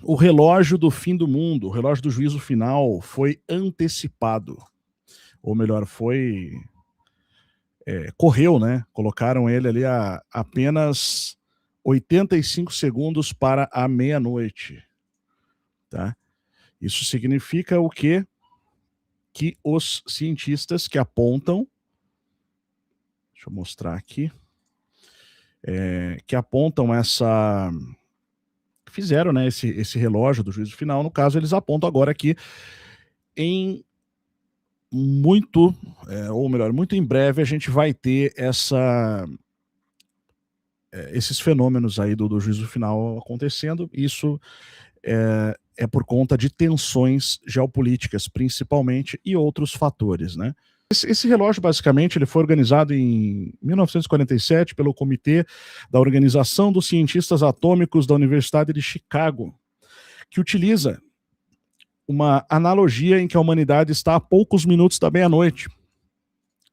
o relógio do fim do mundo, o relógio do juízo final foi antecipado, ou melhor, correu, né? Colocaram ele ali a apenas 85 segundos para a meia-noite, tá? Isso significa o quê? Que os cientistas que apontam, deixa eu mostrar aqui, que apontam fizeram, né, esse relógio do juízo final, no caso, eles apontam agora que em muito, ou melhor, muito em breve a gente vai ter esses fenômenos aí do juízo final acontecendo. Isso é por conta de tensões geopolíticas, principalmente, e outros fatores, né? Esse relógio, basicamente, ele foi organizado em 1947 pelo Comitê da Organização dos Cientistas Atômicos da Universidade de Chicago, que utiliza uma analogia em que a humanidade está a poucos minutos da meia-noite,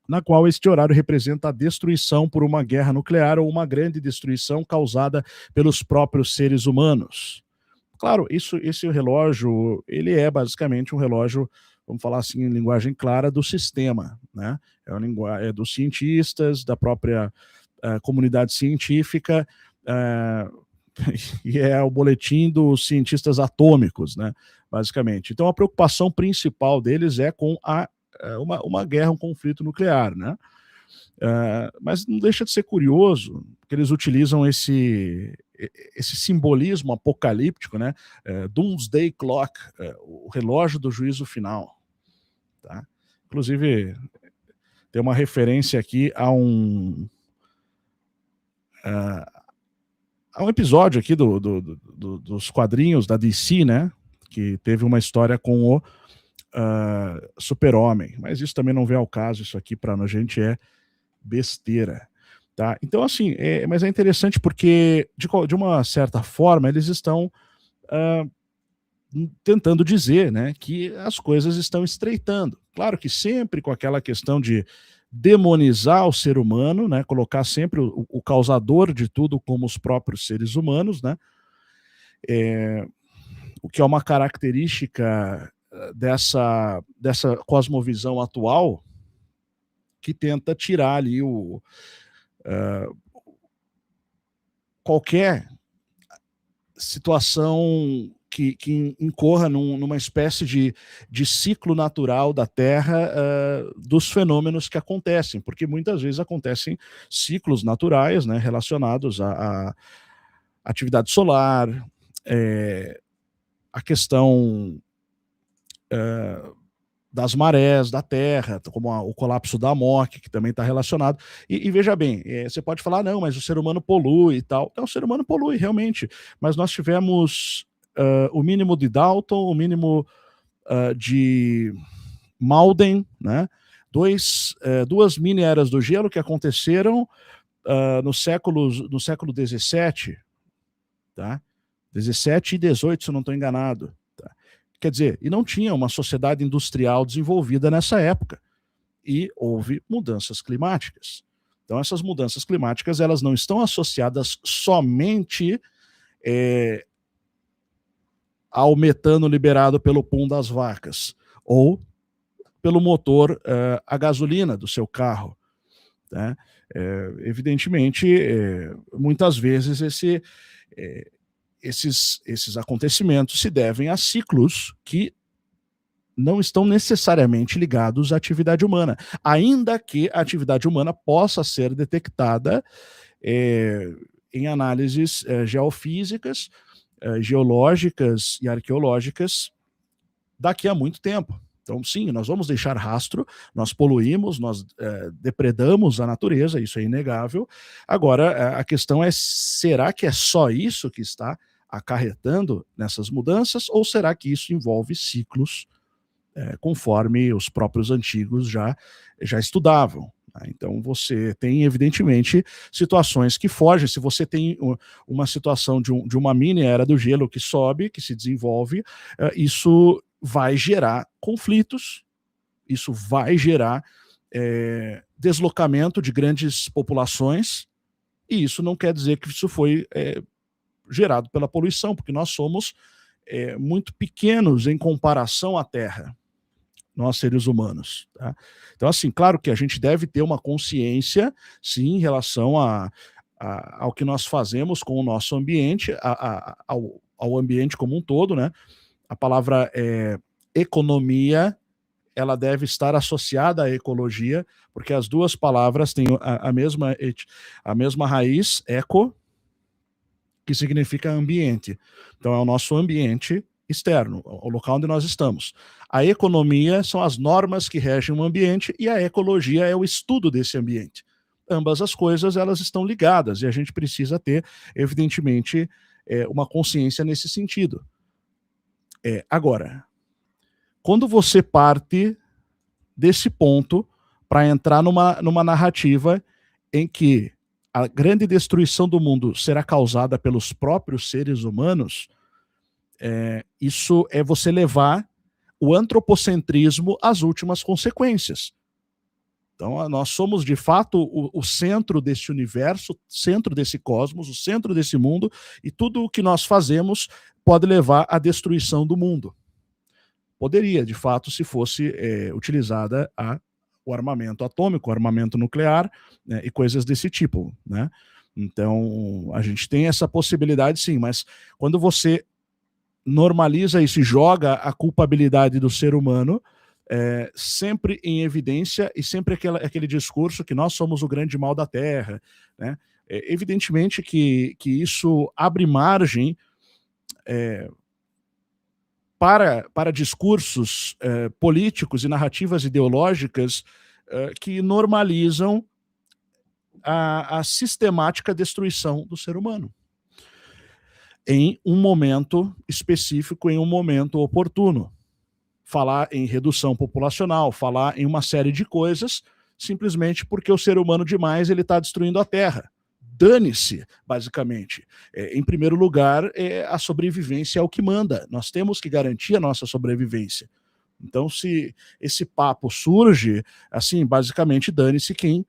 na qual este horário representa a destruição por uma guerra nuclear ou uma grande destruição causada pelos próprios seres humanos. Claro, esse relógio, ele é basicamente um relógio, vamos falar assim, em linguagem clara, do sistema, né? É dos cientistas, da própria comunidade científica, e é o boletim dos cientistas atômicos, né? Basicamente. Então, a preocupação principal deles é com uma guerra, um conflito nuclear, né? Mas não deixa de ser curioso que eles utilizam esse simbolismo apocalíptico, né? Doomsday Clock, o relógio do juízo final. Tá? Inclusive, tem uma referência aqui a um episódio aqui dos quadrinhos da DC, né? Que teve uma história com o Super-Homem. Mas isso também não vem ao caso, isso aqui para a gente é besteira. Tá? Então, assim, mas é interessante porque, de uma certa forma, eles estão tentando dizer, né, que as coisas estão estreitando. Claro que sempre com aquela questão de demonizar o ser humano, né, colocar sempre o causador de tudo como os próprios seres humanos, né, o que é uma característica dessa cosmovisão atual, que tenta tirar ali qualquer situação que incorra numa espécie de ciclo natural da Terra, dos fenômenos que acontecem, porque muitas vezes acontecem ciclos naturais, né, relacionados à atividade solar, a questão das marés da Terra, como o colapso da Mock, que também está relacionado. E veja bem, você pode falar, não, mas o ser humano polui e tal. Não, o ser humano polui, realmente. Mas nós tivemos o mínimo de Dalton, o mínimo de Malden, né? Duas mini-eras do gelo que aconteceram no século XVII, tá? 17 e 18, se eu não estou enganado. Quer dizer, e não tinha uma sociedade industrial desenvolvida nessa época. E houve mudanças climáticas. Então, essas mudanças climáticas, elas não estão associadas somente ao metano liberado pelo pum das vacas, ou pelo motor a gasolina do seu carro. Né? Evidentemente, muitas vezes esses acontecimentos se devem a ciclos que não estão necessariamente ligados à atividade humana, ainda que a atividade humana possa ser detectada em análises geofísicas, geológicas e arqueológicas daqui a muito tempo. Então, sim, nós vamos deixar rastro, nós poluímos, nós depredamos a natureza, isso é inegável. Agora, a questão é, será que é só isso que está acarretando nessas mudanças, ou será que isso envolve ciclos conforme os próprios antigos já estudavam? Então, você tem, evidentemente, situações que fogem. Se você tem uma situação de uma mini era do gelo que sobe, que se desenvolve, isso vai gerar conflitos, isso vai gerar deslocamento de grandes populações, e isso não quer dizer que isso foi gerado pela poluição, porque nós somos muito pequenos em comparação à Terra, nós seres humanos. Tá? Então, assim, claro que a gente deve ter uma consciência, sim, em relação ao que nós fazemos com o nosso ambiente, ao ambiente como um todo, né? A palavra economia, ela deve estar associada à ecologia, porque as duas palavras têm a mesma raiz, eco, que significa ambiente. Então, é o nosso ambiente externo, o local onde nós estamos. A economia são as normas que regem o ambiente e a ecologia é o estudo desse ambiente. Ambas as coisas, elas estão ligadas e a gente precisa ter, evidentemente, uma consciência nesse sentido. Agora, quando você parte desse ponto para entrar numa narrativa em que a grande destruição do mundo será causada pelos próprios seres humanos, isso é você levar o antropocentrismo às últimas consequências. Então, nós somos, de fato, o centro desse universo, centro desse cosmos, o centro desse mundo, e tudo o que nós fazemos pode levar à destruição do mundo. Poderia, de fato, se fosse utilizada o armamento atômico, o armamento nuclear, né, e coisas desse tipo, né? Então, a gente tem essa possibilidade, sim, mas quando você normaliza isso e joga a culpabilidade do ser humano, sempre em evidência e sempre aquele discurso que nós somos o grande mal da Terra, né? Evidentemente que isso abre margem para discursos políticos e narrativas ideológicas que normalizam a sistemática destruição do ser humano em um momento específico, em um momento oportuno. Falar em redução populacional, falar em uma série de coisas, simplesmente porque o ser humano demais ele está destruindo a Terra. Dane-se, basicamente. Em primeiro lugar, a sobrevivência é o que manda. Nós temos que garantir a nossa sobrevivência. Então, se esse papo surge, assim, basicamente, dane-se quem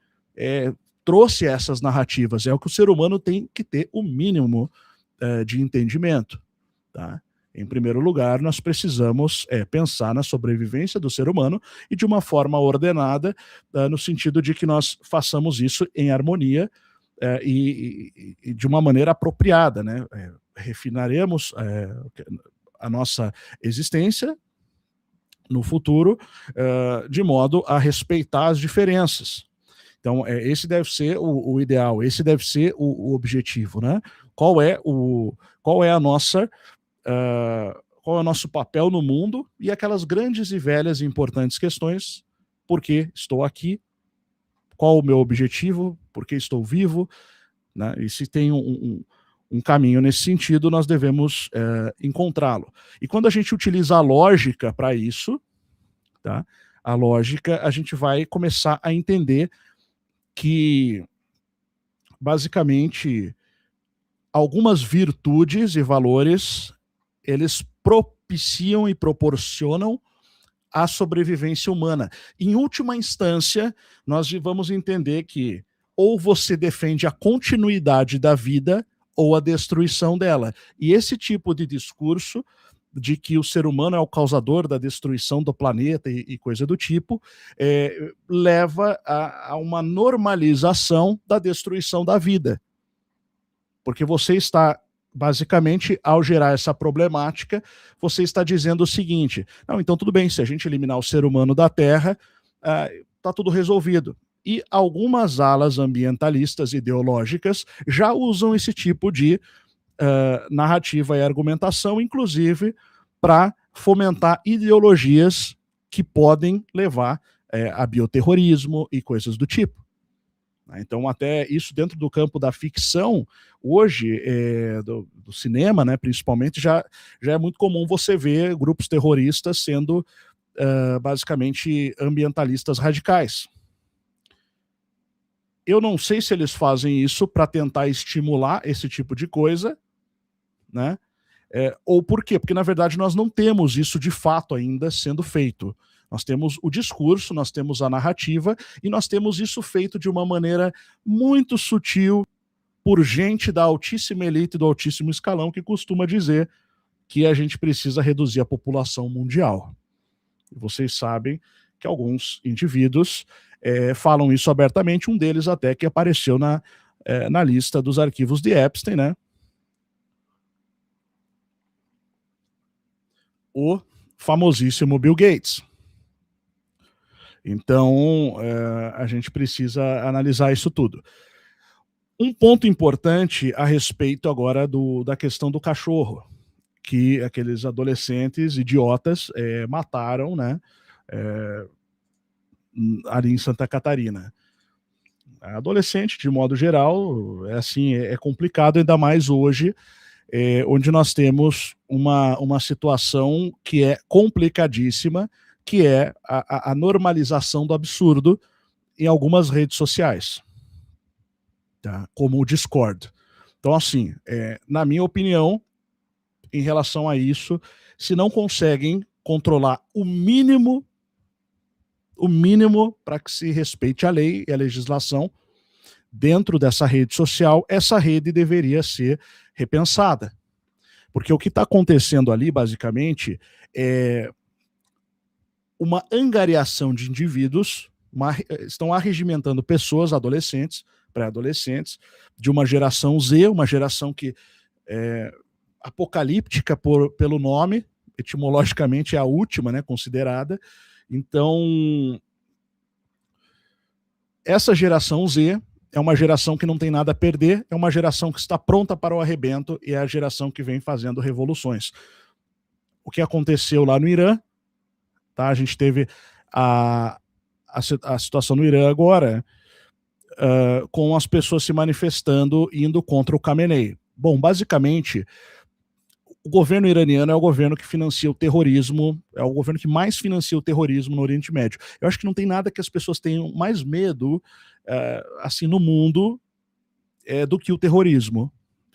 trouxe essas narrativas. É o que o ser humano tem que ter o mínimo de entendimento, tá? Em primeiro lugar, nós precisamos pensar na sobrevivência do ser humano e de uma forma ordenada, no sentido de que nós façamos isso em harmonia e de uma maneira apropriada, né? Refinaremos a nossa existência no futuro de modo a respeitar as diferenças. Então, esse deve ser o ideal, esse deve ser o objetivo, né? Qual é a nossa qual é o nosso papel no mundo e aquelas grandes e velhas e importantes questões: por que estou aqui, qual o meu objetivo, por que estou vivo, né? E se tem um caminho nesse sentido, nós devemos encontrá-lo. E quando a gente utiliza a lógica para isso, tá? A lógica, a gente vai começar a entender que, basicamente, algumas virtudes e valores eles propiciam e proporcionam a sobrevivência humana. Em última instância, nós vamos entender que ou você defende a continuidade da vida ou a destruição dela. E esse tipo de discurso de que o ser humano é o causador da destruição do planeta e coisa do tipo, leva a uma normalização da destruição da vida. Porque você está, basicamente, ao gerar essa problemática, você está dizendo o seguinte: não, então tudo bem, se a gente eliminar o ser humano da Terra, está tudo resolvido. E algumas alas ambientalistas ideológicas já usam esse tipo de narrativa e argumentação, inclusive para fomentar ideologias que podem levar a bioterrorismo e coisas do tipo. Então, até isso dentro do campo da ficção, hoje, do cinema, né, principalmente, já é muito comum você ver grupos terroristas sendo, basicamente, ambientalistas radicais. Eu não sei se eles fazem isso para tentar estimular esse tipo de coisa, né? Ou por quê? Porque, na verdade, nós não temos isso de fato ainda sendo feito. Nós temos o discurso, nós temos a narrativa e nós temos isso feito de uma maneira muito sutil por gente da altíssima elite, do altíssimo escalão, que costuma dizer que a gente precisa reduzir a população mundial. Vocês sabem que alguns indivíduos falam isso abertamente, um deles até que apareceu na lista dos arquivos de Epstein, né? O famosíssimo Bill Gates. Então, a gente precisa analisar isso tudo. Um ponto importante a respeito agora da questão do cachorro, que aqueles adolescentes idiotas mataram, né, ali em Santa Catarina. Adolescente, de modo geral, é complicado, ainda mais hoje, onde nós temos uma situação que é complicadíssima, que é a normalização do absurdo em algumas redes sociais, tá? Como o Discord. Então, assim, na minha opinião, em relação a isso, se não conseguem controlar o mínimo para que se respeite a lei e a legislação dentro dessa rede social, essa rede deveria ser repensada. Porque o que está acontecendo ali, basicamente, é uma angariação de indivíduos, estão arregimentando pessoas, adolescentes, pré-adolescentes, de uma geração Z, uma geração que é apocalíptica pelo nome, etimologicamente é a última, né, considerada. Então, essa geração Z é uma geração que não tem nada a perder, é uma geração que está pronta para o arrebento e é a geração que vem fazendo revoluções. O que aconteceu lá no Irã, tá? A gente teve a situação no Irã agora, com as pessoas se manifestando, indo contra o Khamenei. Bom, basicamente, o governo iraniano é o governo que financia o terrorismo, é o governo que mais financia o terrorismo no Oriente Médio. Eu acho que não tem nada que as pessoas tenham mais medo, assim, no mundo, do que o terrorismo,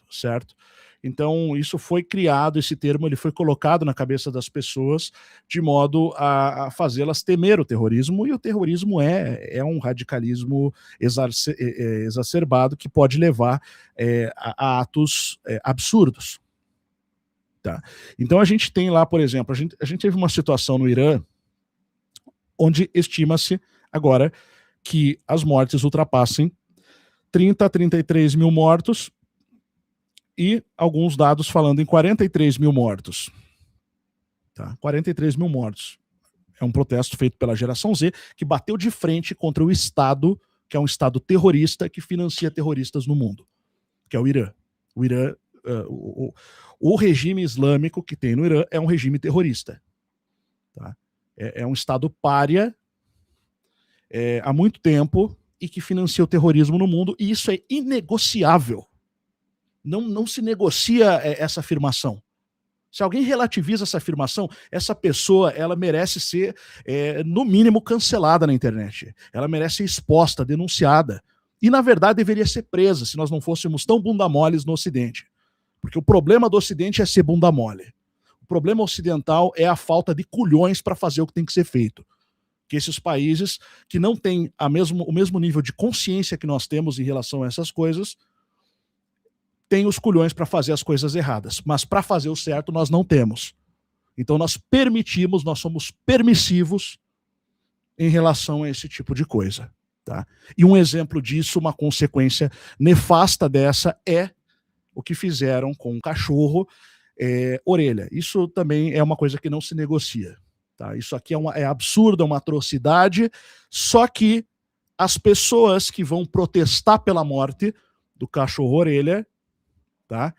certo? Então, isso foi criado, esse termo, ele foi colocado na cabeça das pessoas de modo a fazê-las temer o terrorismo, e o terrorismo é um radicalismo exacerbado que pode levar a atos absurdos. Tá. Então a gente tem lá, por exemplo, a gente teve uma situação no Irã onde estima-se agora que as mortes ultrapassem 30 a 33 mil mortos e alguns dados falando em 43 mil mortos. Tá? 43 mil mortos. É um protesto feito pela geração Z que bateu de frente contra o Estado, que é um Estado terrorista que financia terroristas no mundo, que é o Irã. O Irã, o regime islâmico que tem no Irã é um regime terrorista. Tá? É um Estado pária há muito tempo e que financia o terrorismo no mundo, e isso é inegociável. Não se negocia essa afirmação. Se alguém relativiza essa afirmação, essa pessoa ela merece ser, no mínimo, cancelada na internet. Ela merece ser exposta, denunciada. E, na verdade, deveria ser presa se nós não fôssemos tão bunda moles no Ocidente. Porque o problema do Ocidente é ser bunda mole. O problema ocidental é a falta de culhões para fazer o que tem que ser feito. Que esses países que não têm o mesmo nível de consciência que nós temos em relação a essas coisas, têm os culhões para fazer as coisas erradas. Mas para fazer o certo nós não temos. Então nós somos permissivos em relação a esse tipo de coisa. Tá? E um exemplo disso, uma consequência nefasta dessa é o que fizeram com o cachorro orelha. Isso também é uma coisa que não se negocia. Tá? Isso aqui é absurdo, é uma atrocidade, só que as pessoas que vão protestar pela morte do cachorro orelha, tá?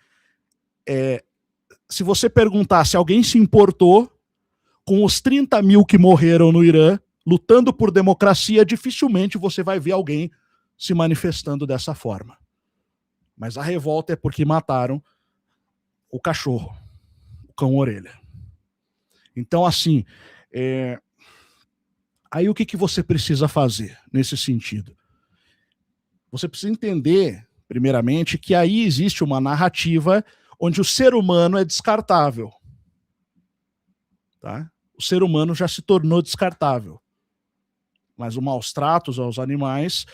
Se você perguntar se alguém se importou com os 30 mil que morreram no Irã, lutando por democracia, dificilmente você vai ver alguém se manifestando dessa forma. Mas a revolta é porque mataram o cachorro, o cão-orelha. Então, assim, aí o que você precisa fazer nesse sentido? Você precisa entender, primeiramente, que aí existe uma narrativa onde o ser humano é descartável. Tá? O ser humano já se tornou descartável. Mas o maus tratos aos animais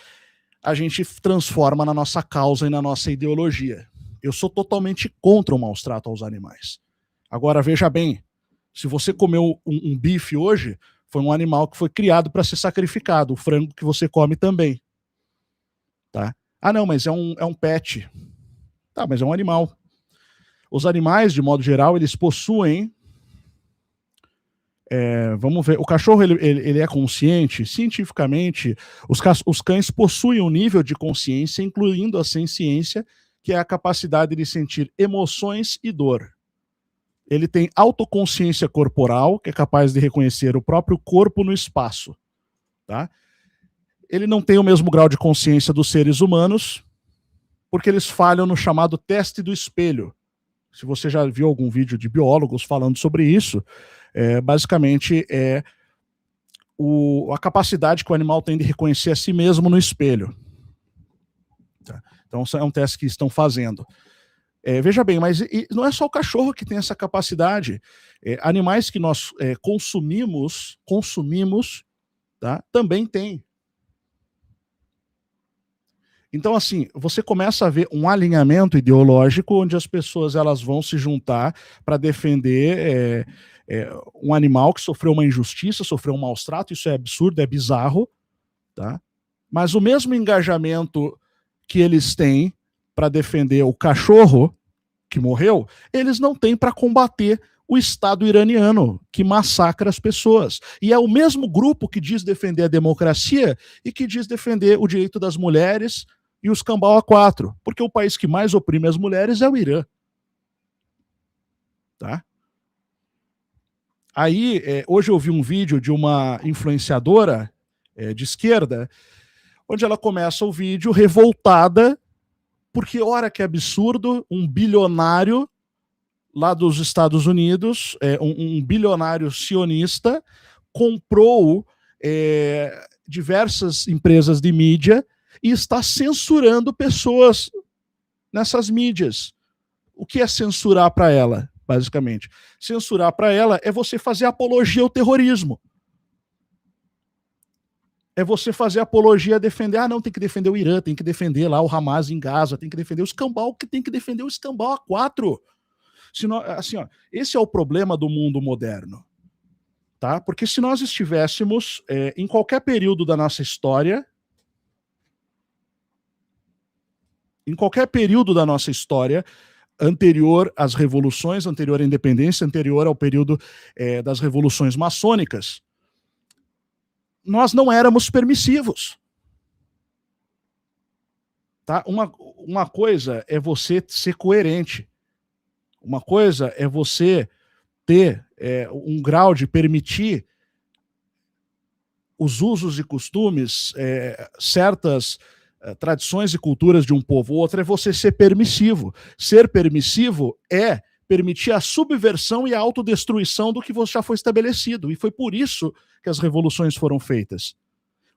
a gente transforma na nossa causa e na nossa ideologia. Eu sou totalmente contra o maus trato aos animais. Agora, veja bem, se você comeu um bife hoje, foi um animal que foi criado para ser sacrificado, o frango que você come também. Tá? Ah, não, mas é um pet. Tá, mas é um animal. Os animais, de modo geral, eles possuem... vamos ver, o cachorro ele é consciente? Cientificamente, os cães possuem um nível de consciência, incluindo a senciência, que é a capacidade de sentir emoções e dor. Ele tem autoconsciência corporal, que é capaz de reconhecer o próprio corpo no espaço. Tá? Ele não tem o mesmo grau de consciência dos seres humanos, porque eles falham no chamado teste do espelho. Se você já viu algum vídeo de biólogos falando sobre isso, basicamente é a capacidade que o animal tem de reconhecer a si mesmo no espelho. Tá? Então, é um teste que estão fazendo. Veja bem, mas não é só o cachorro que tem essa capacidade. Animais que nós consumimos, tá? Também tem. Então, assim, você começa a ver um alinhamento ideológico onde as pessoas elas vão se juntar para defender um animal que sofreu uma injustiça, sofreu um maus trato, isso é absurdo, é bizarro, tá? Mas o mesmo engajamento que eles têm para defender o cachorro que morreu, eles não têm para combater o Estado iraniano, que massacra as pessoas. E é o mesmo grupo que diz defender a democracia e que diz defender o direito das mulheres e os cambau a quatro, porque o país que mais oprime as mulheres é o Irã. Tá? Aí, hoje eu vi um vídeo de uma influenciadora de esquerda, onde ela começa o vídeo revoltada, porque, ora que absurdo, um bilionário lá dos Estados Unidos, um bilionário sionista, comprou diversas empresas de mídia e está censurando pessoas nessas mídias. O que é censurar para ela, basicamente? Censurar para ela é você fazer apologia ao terrorismo. É você fazer apologia a defender, não, tem que defender o Irã, tem que defender lá o Hamas em Gaza, tem que defender o escambau, que tem que defender o escambau a quatro. Assim, ó, esse é o problema do mundo moderno. Tá? Porque se nós estivéssemos em qualquer período da nossa história, anterior às revoluções, anterior à independência, anterior ao período das revoluções maçônicas, nós não éramos permissivos. Tá? Uma coisa é você ser coerente. Uma coisa é você ter um grau de permitir os usos e costumes, certas tradições e culturas de um povo. Outra é você ser permissivo. Ser permissivo é permitir a subversão e a autodestruição do que já foi estabelecido. E foi por isso que as revoluções foram feitas.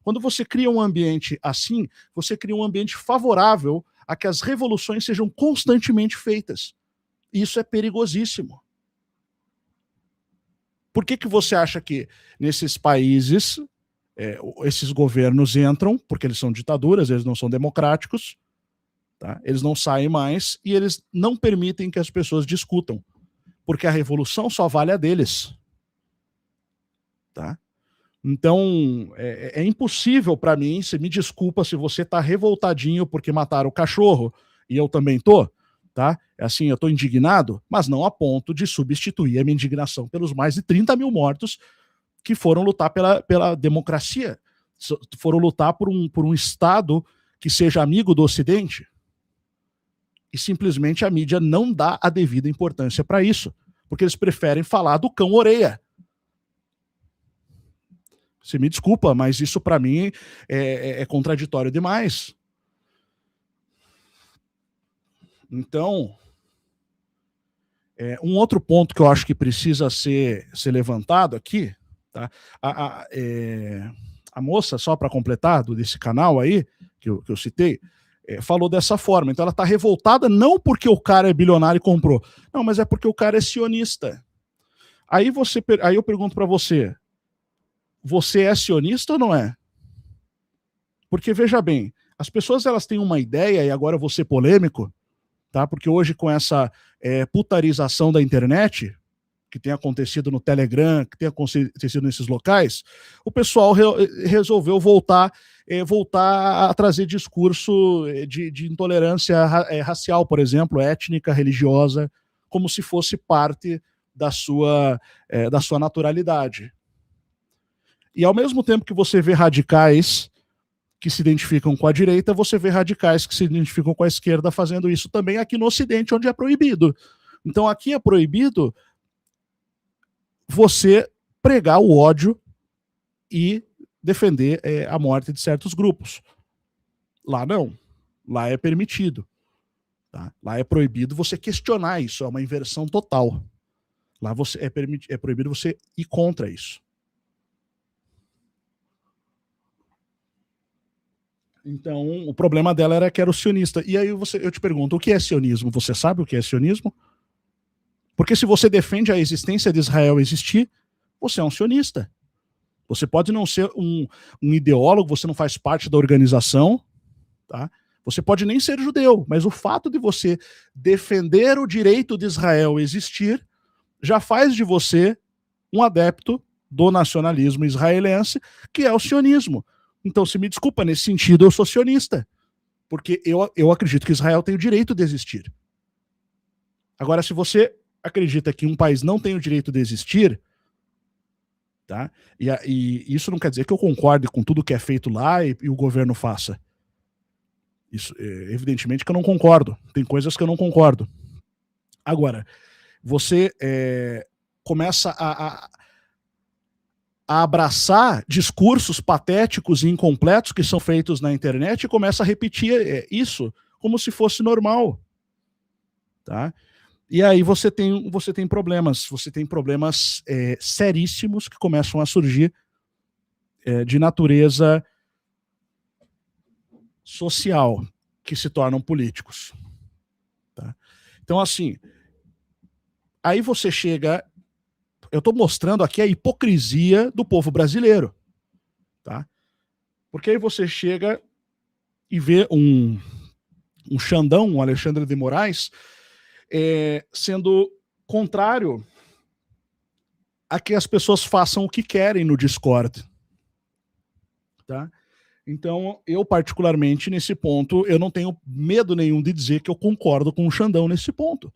Quando você cria um ambiente assim, você cria um ambiente favorável a que as revoluções sejam constantemente feitas. Isso é perigosíssimo. Por que você acha que nesses países esses governos entram, porque eles são ditaduras, eles não são democráticos, tá? Eles não saem mais e eles não permitem que as pessoas discutam, porque a revolução só vale a deles. Tá? Então, é impossível para mim, você me desculpa se você está revoltadinho porque mataram o cachorro, e eu também tô, tá? Assim, eu tô indignado, mas não a ponto de substituir a minha indignação pelos mais de 30 mil mortos que foram lutar pela democracia, foram lutar por um Estado que seja amigo do Ocidente. E simplesmente a mídia não dá a devida importância para isso, porque eles preferem falar do cão-orelha. Você me desculpa, mas isso para mim é contraditório demais. Então, um outro ponto que eu acho que precisa ser levantado aqui, tá? A moça, só para completar, desse canal aí, que eu citei, falou dessa forma. Então ela está revoltada não porque o cara é bilionário e comprou, não, mas é porque o cara é sionista. Aí eu pergunto para você, você é sionista ou não é? Porque, veja bem, as pessoas elas têm uma ideia, e agora eu vou ser polêmico, tá? Porque hoje com essa putarização da internet, que tem acontecido no Telegram, que tem acontecido nesses locais, o pessoal resolveu voltar a trazer discurso de intolerância racial, por exemplo, étnica, religiosa, como se fosse parte da sua naturalidade. E ao mesmo tempo que você vê radicais que se identificam com a direita, você vê radicais que se identificam com a esquerda fazendo isso também aqui no Ocidente, onde é proibido. Então aqui é proibido você pregar o ódio e defender a morte de certos grupos. Lá não. Lá é permitido. Tá? Lá é proibido você questionar isso, é uma inversão total. Lá é proibido você ir contra isso. Então, o problema dela era que era o sionista. E aí eu te pergunto, o que é sionismo? Você sabe o que é sionismo? Porque se você defende a existência de Israel existir, você é um sionista. Você pode não ser um ideólogo, você não faz parte da organização, tá? Você pode nem ser judeu, mas o fato de você defender o direito de Israel existir já faz de você um adepto do nacionalismo israelense, que é o sionismo. Então, se me desculpa, nesse sentido, eu sou sionista. Porque eu acredito que Israel tem o direito de existir. Agora, se você acredita que um país não tem o direito de existir, tá? E isso não quer dizer que eu concorde com tudo que é feito lá e o governo faça. Isso, evidentemente que eu não concordo. Tem coisas que eu não concordo. Agora, você começa a abraçar discursos patéticos e incompletos que são feitos na internet e começa a repetir isso como se fosse normal. Tá? E aí você tem problemas seríssimos que começam a surgir de natureza social, que se tornam políticos. Tá? Então, assim, aí você chega... Eu estou mostrando aqui a hipocrisia do povo brasileiro. Tá? Porque aí você chega e vê um Xandão, um Alexandre de Moraes, sendo contrário a que as pessoas façam o que querem no Discord. Tá? Então, eu particularmente, nesse ponto, eu não tenho medo nenhum de dizer que eu concordo com o Xandão nesse ponto.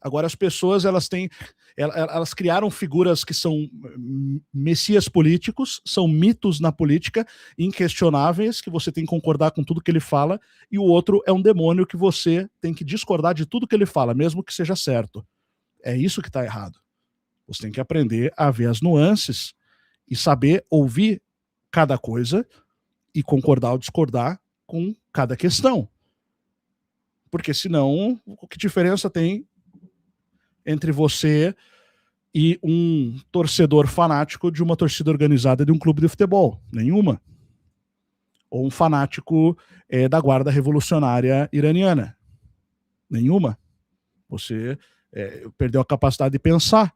Agora, as pessoas, elas criaram figuras que são messias políticos, são mitos na política, inquestionáveis, que você tem que concordar com tudo que ele fala, e o outro é um demônio que você tem que discordar de tudo que ele fala, mesmo que seja certo. É isso que está errado. Você tem que aprender a ver as nuances e saber ouvir cada coisa e concordar ou discordar com cada questão. Porque senão, que diferença tem entre você e um torcedor fanático de uma torcida organizada de um clube de futebol? Nenhuma. Ou um fanático da Guarda Revolucionária Iraniana? Nenhuma. Você perdeu a capacidade de pensar.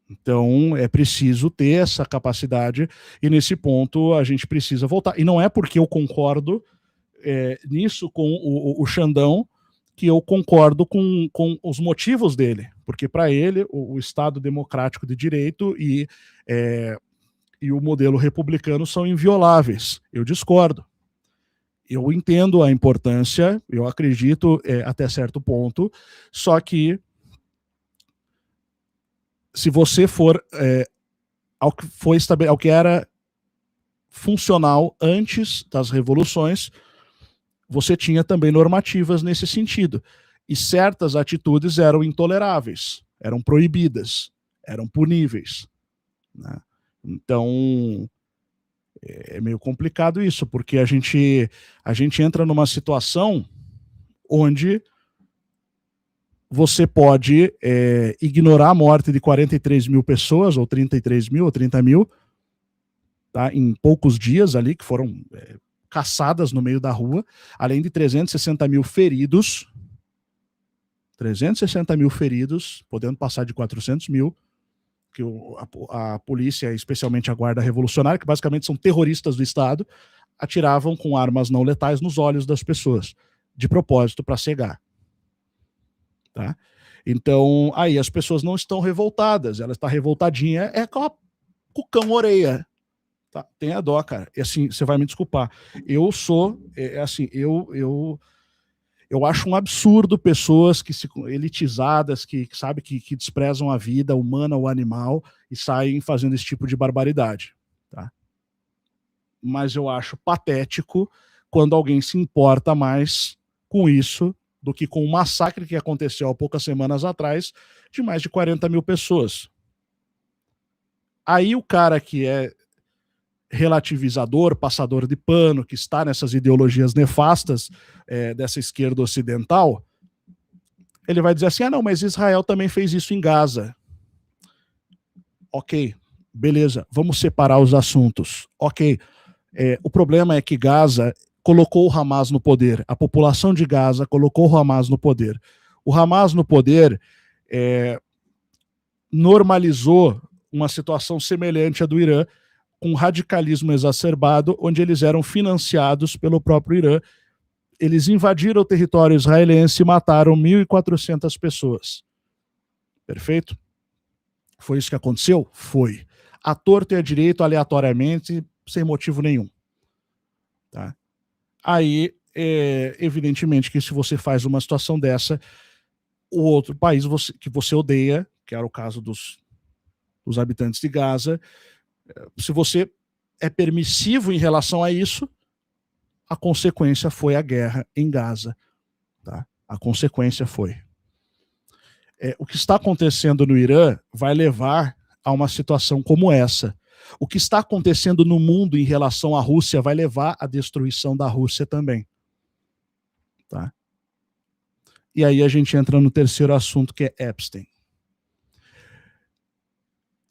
Então, é preciso ter essa capacidade, e nesse ponto a gente precisa voltar. E não é porque eu concordo nisso com o Xandão que eu concordo com os motivos dele, porque para ele o Estado democrático de direito e o modelo republicano são invioláveis. Eu discordo. Eu entendo a importância, eu acredito até certo ponto, só que se você for ao que era funcional antes das revoluções, você tinha também normativas nesse sentido. E certas atitudes eram intoleráveis, eram proibidas, eram puníveis. Né? Então, é meio complicado isso, porque a gente entra numa situação onde você pode ignorar a morte de 43 mil pessoas, ou 33 mil, ou 30 mil, tá? Em poucos dias ali, que foram caçadas no meio da rua, além de 360 mil feridos, 360 mil feridos, podendo passar de 400 mil, que a polícia, especialmente a Guarda Revolucionária, que basicamente são terroristas do Estado, atiravam com armas não letais nos olhos das pessoas, de propósito, para cegar. Tá? Então, aí as pessoas não estão revoltadas, ela está revoltadinha, com o cão orelha. Tá? Tenha dó, cara. E assim, você vai me desculpar. Eu sou, assim, eu acho um absurdo pessoas que se elitizadas, que sabe, que desprezam a vida humana ou animal e saem fazendo esse tipo de barbaridade. Tá? Mas eu acho patético quando alguém se importa mais com isso do que com o massacre que aconteceu há poucas semanas atrás de mais de 40 mil pessoas. Aí o cara que é relativizador, passador de pano, que está nessas ideologias nefastas dessa esquerda ocidental, ele vai dizer assim, não, mas Israel também fez isso em Gaza. Ok, beleza, vamos separar os assuntos. Ok, o problema é que Gaza colocou o Hamas no poder, a população de Gaza colocou o Hamas no poder. O Hamas no poder normalizou uma situação semelhante à do Irã, com radicalismo exacerbado, onde eles eram financiados pelo próprio Irã. Eles invadiram o território israelense e mataram 1.400 pessoas. Perfeito? Foi isso que aconteceu? Foi. À torto e à direito, aleatoriamente, sem motivo nenhum. Tá? Aí, evidentemente que se você faz uma situação dessa, o outro país que você odeia, que era o caso dos habitantes de Gaza, se você é permissivo em relação a isso, a consequência foi a guerra em Gaza. Tá? A consequência foi. O que está acontecendo no Irã vai levar a uma situação como essa. O que está acontecendo no mundo em relação à Rússia vai levar à destruição da Rússia também. Tá? E aí a gente entra no terceiro assunto, que é Epstein.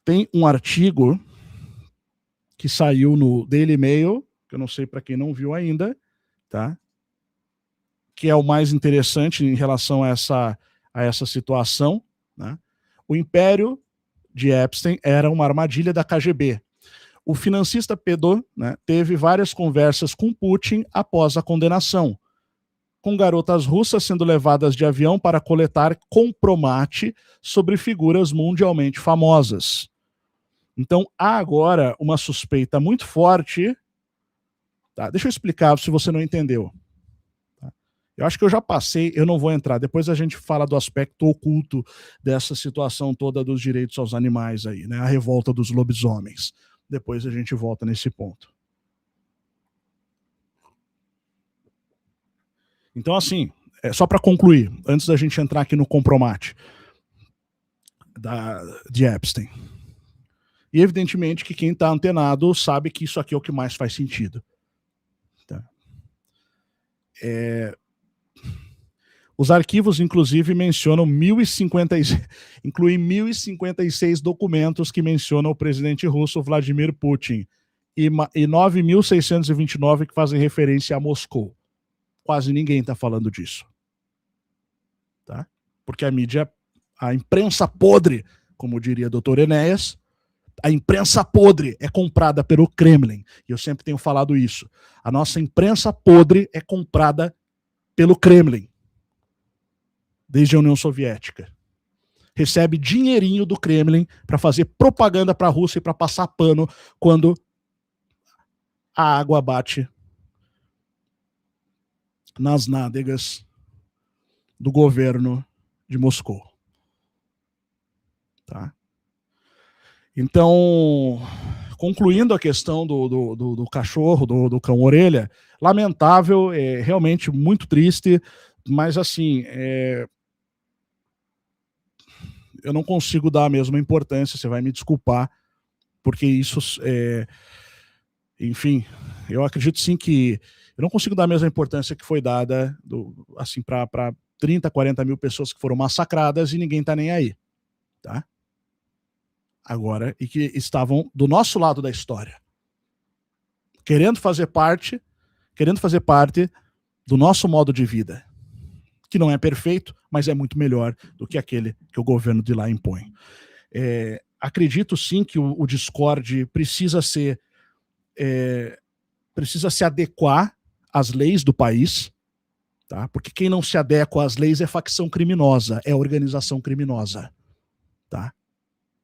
Tem um artigo que saiu no Daily Mail, que eu não sei para quem não viu ainda, tá? Que é o mais interessante em relação a essa situação. Né? O império de Epstein era uma armadilha da KGB. O financista Pedro, né, teve várias conversas com Putin após a condenação, com garotas russas sendo levadas de avião para coletar compromate sobre figuras mundialmente famosas. Então, há agora uma suspeita muito forte. Tá? Deixa eu explicar se você não entendeu. Tá? Eu acho que eu já passei, eu não vou entrar. Depois a gente fala do aspecto oculto dessa situação toda dos direitos aos animais aí, né? A revolta dos lobisomens. Depois a gente volta nesse ponto. Então, assim, só para concluir, antes da gente entrar aqui no compromate de Epstein. E evidentemente que quem está antenado sabe que isso aqui é o que mais faz sentido. Tá? Os arquivos, inclusive, mencionam 1.056 documentos que mencionam o presidente russo Vladimir Putin e 9.629 que fazem referência a Moscou. Quase ninguém está falando disso. Tá? Porque a mídia, a imprensa podre, como diria Dr. Enéas, a imprensa podre é comprada pelo Kremlin. E eu sempre tenho falado isso. A nossa imprensa podre é comprada pelo Kremlin. Desde a União Soviética. Recebe dinheirinho do Kremlin para fazer propaganda para a Rússia e para passar pano quando a água bate nas nádegas do governo de Moscou. Tá? Então, concluindo a questão do cachorro, do cão-orelha, lamentável, realmente muito triste, mas assim, eu não consigo dar a mesma importância, você vai me desculpar, porque isso, enfim, eu acredito sim que eu não consigo dar a mesma importância que foi dada assim, para 30, 40 mil pessoas que foram massacradas e ninguém está nem aí. Tá? Agora, e que estavam do nosso lado da história, querendo fazer parte do nosso modo de vida, que não é perfeito, mas é muito melhor do que aquele que o governo de lá impõe. Acredito sim que o Discord precisa se adequar às leis do país, Tá? Porque quem não se adequa às leis é facção criminosa, é organização criminosa. Tá?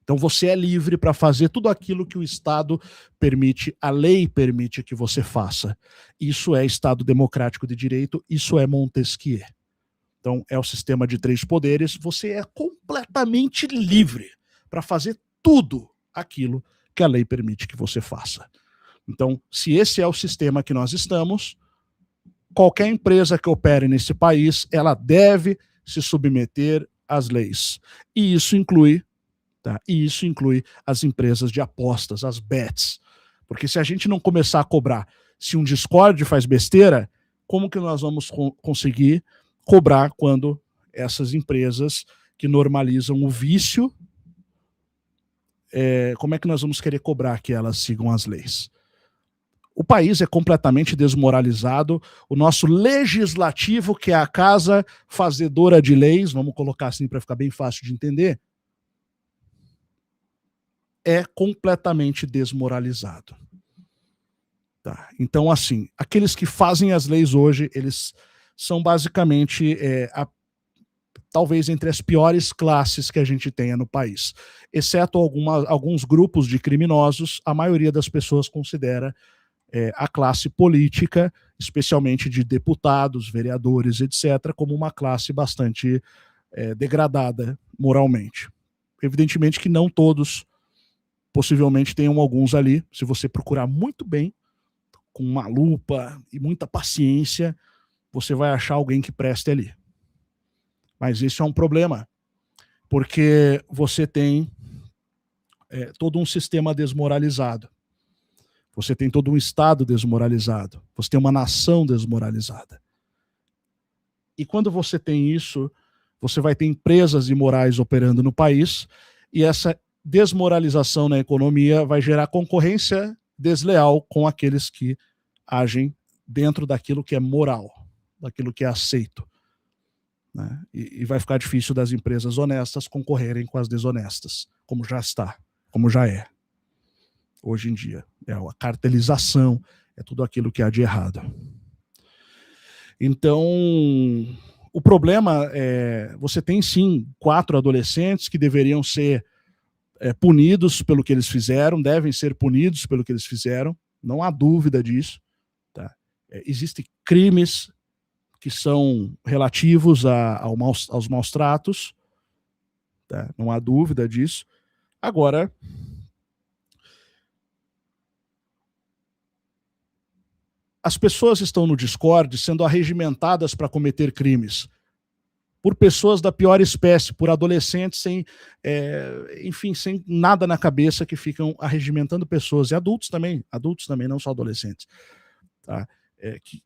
Então você é livre para fazer tudo aquilo que o Estado permite, a lei permite que você faça. Isso é Estado democrático de direito, isso é Montesquieu. Então é o sistema de 3 poderes, você é completamente livre para fazer tudo aquilo que a lei permite que você faça. Então, se esse é o sistema que nós estamos, qualquer empresa que opere nesse país, ela deve se submeter às leis. E isso inclui, tá? E isso inclui as empresas de apostas, as bets. Porque se a gente não começar a cobrar, se um Discord faz besteira, como que nós vamos conseguir cobrar quando essas empresas que normalizam o vício, como é que nós vamos querer cobrar que elas sigam as leis? O país é completamente desmoralizado, o nosso legislativo, que é a casa fazedora de leis, vamos colocar assim para ficar bem fácil de entender, é completamente desmoralizado. Tá? Então, assim, aqueles que fazem as leis hoje, eles são basicamente talvez entre as piores classes que a gente tenha no país. Exceto alguns grupos de criminosos, a maioria das pessoas considera a classe política, especialmente de deputados, vereadores, etc., como uma classe bastante degradada moralmente. Evidentemente que não todos, possivelmente tenham alguns ali, se você procurar muito bem, com uma lupa e muita paciência, você vai achar alguém que preste ali. Mas isso é um problema, porque você tem todo um sistema desmoralizado. Você tem todo um Estado desmoralizado. Você tem uma nação desmoralizada. E quando você tem isso, você vai ter empresas imorais operando no país, e essa desmoralização na economia vai gerar concorrência desleal com aqueles que agem dentro daquilo que é moral, daquilo que é aceito. Né? E vai ficar difícil das empresas honestas concorrerem com as desonestas, como já está, como já é. Hoje em dia. É a cartelização, é tudo aquilo que há de errado. Então, o problema é, você tem sim 4 adolescentes que deveriam ser punidos pelo que eles fizeram, devem ser punidos pelo que eles fizeram, não há dúvida disso. Tá? Existem crimes que são relativos aos maus tratos, tá? Não há dúvida disso. Agora, as pessoas estão no Discord sendo arregimentadas para cometer crimes por pessoas da pior espécie, por adolescentes sem, enfim, sem nada na cabeça, que ficam arregimentando pessoas, e adultos também, não só adolescentes, tá?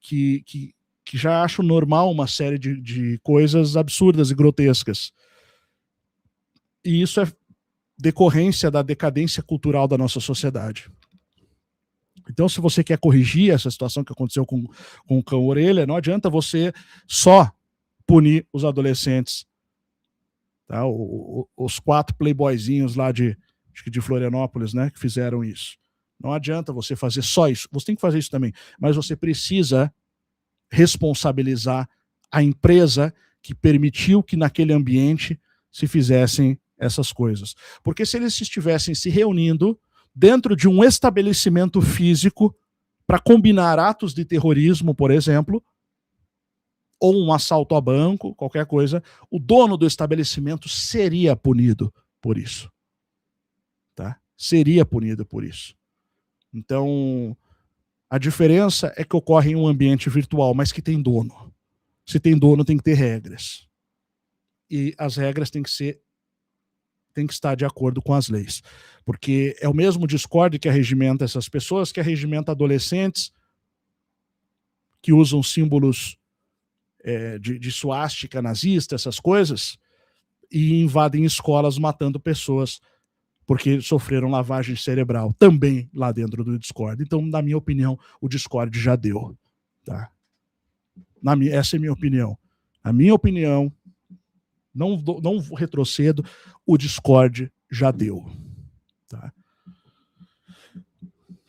Que já acham normal uma série de coisas absurdas e grotescas. E isso é decorrência da decadência cultural da nossa sociedade. Então, se você quer corrigir essa situação que aconteceu com o cão-orelha, não adianta você só punir os adolescentes. Tá? Os 4 playboyzinhos lá de Florianópolis, né, que fizeram isso. Não adianta você fazer só isso. Você tem que fazer isso também. Mas você precisa responsabilizar a empresa que permitiu que naquele ambiente se fizessem essas coisas. Porque se eles estivessem se reunindo dentro de um estabelecimento físico para combinar atos de terrorismo, por exemplo, ou um assalto a banco, qualquer coisa, o dono do estabelecimento seria punido por isso. Tá? Seria punido por isso. Então, a diferença é que ocorre em um ambiente virtual, mas que tem dono. Se tem dono, tem que ter regras. E as regras têm que estar de acordo com as leis. Porque é o mesmo Discord que arregimenta essas pessoas, que arregimenta adolescentes que usam símbolos de suástica nazista, essas coisas, e invadem escolas matando pessoas porque sofreram lavagem cerebral, também lá dentro do Discord. Então, na minha opinião, o Discord já deu. Tá? Essa é a minha opinião. A minha opinião, não retrocedo, o Discord já deu. Tá?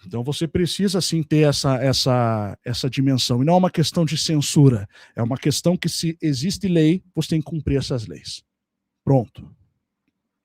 Então você precisa sim ter essa dimensão. E não é uma questão de censura. É uma questão que, se existe lei, você tem que cumprir essas leis. Pronto.